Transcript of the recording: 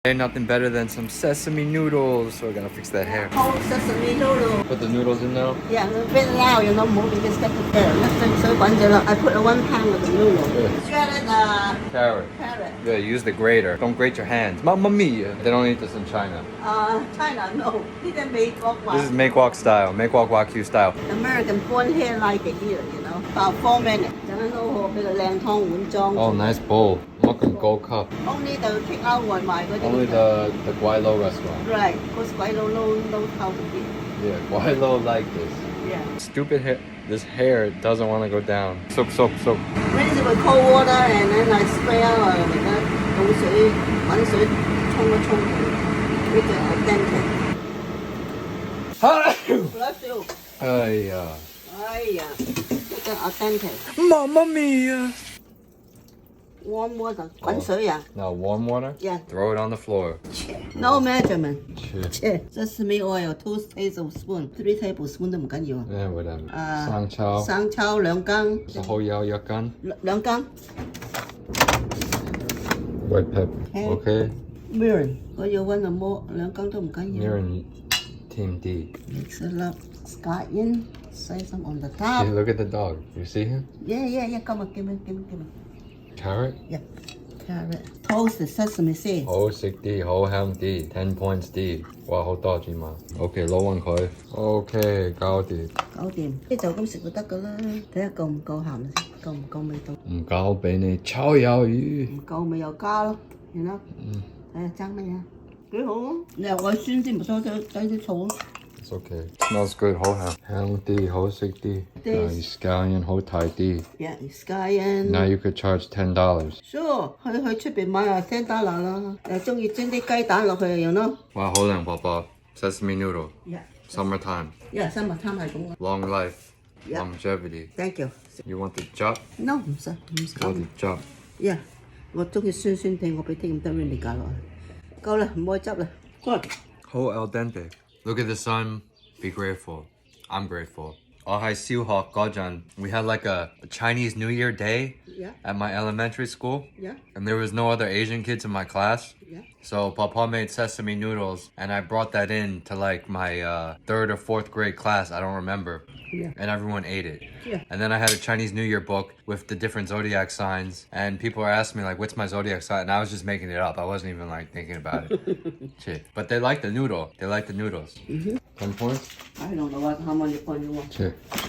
Ain't nothing better than some sesame noodles. So we're gonna fix that hair. Whole sesame noodle. Put the noodles in now. Yeah, a bit loud, you know, more because get the hair. I put a 1 pound of the noodle. Yeah. Shredded Carrot. carrot. Yeah, use the grater. Don't grate your hands. Mamma mia. They don't eat this in China. China, no. Didn't make walk. This is make walk style. Make walk Wagyu style. American born here like it here, you know. About 4 minutes. Oh, nice bowl. Look at gold cup. Only the take out one Only the Guaylo restaurant. Right, because Guaylo knows how to be. Yeah, Guaylo like this. Yeah. Stupid hair. This hair doesn't want to go down. Soak. Rinse it with cold water and then I spray out with that 倒水滾水沖一沖佢，呢個 authentic。Bless you。哎呀，呢個 authentic。Mamma mia. Warm water，滾水啊。Now warm water? Yeah. Throw it on the floor. No measurement. Cheers. Sesame oil 2 tablespoons, 3 tablespoons 都唔緊要。Yeah, whatever. 生抽。生抽2羹。蠔油1羹。2羹。White pepper. Okay. Mirin，我要揾個魔2羹都唔緊要。Mirin, Team D. Mix it up. Scallion, sesame on the Hey, top. look at the dog. You see him? Yeah. Come on, give me. Carrot? Yeah. Carrot. Toast the sesame seeds. 好食啲，好香啲，10 points 啲。哇，好多芝麻。OK，攞勻佢。OK，搞掂。搞掂，呢就咁食就得噶啦。睇下夠唔夠鹹先，夠唔夠味道？唔夠俾你炒魷魚。唔夠咪又加咯，然後睇下爭乜嘢？幾好啊！你又愛酸啲，唔多啲醋咯。It's okay. Smells good. 好香，香啲，好食啲。Scallion 好睇啲。Yeah, scallion. Now you could charge $10. Sure，去出邊買啊$10啦。誒，中意蒸啲雞蛋落去就用咯。哇，好靚寶寶。Sesame noodle. Yeah. Summertime. Yeah, summertime 係咁嘅。 Long life. Yeah. Longevity. Thank you. You want the chop? No，唔使。Or the chop? Yeah，我中意酸酸地，我俾啲咁多 vinegar 落去。夠啦，唔可以執啦。Good。Whole al dente. Look at the sun. Be grateful. I'm grateful. We had like a Chinese New Year day Yeah. at my elementary school. Yeah. And there was no other Asian kids in my class. Yeah. So Papa made sesame noodles and I brought that in to like my 3rd or 4th grade class. I don't remember. Yeah. And everyone ate it. Yeah. And then I had a Chinese New Year book with the different zodiac signs. And people were asking me like, what's my zodiac sign? And I was just making it up. I wasn't even like thinking about it. Shit. But they like the noodle. They like the noodles. 10 points? I don't know how many points you want. Shit.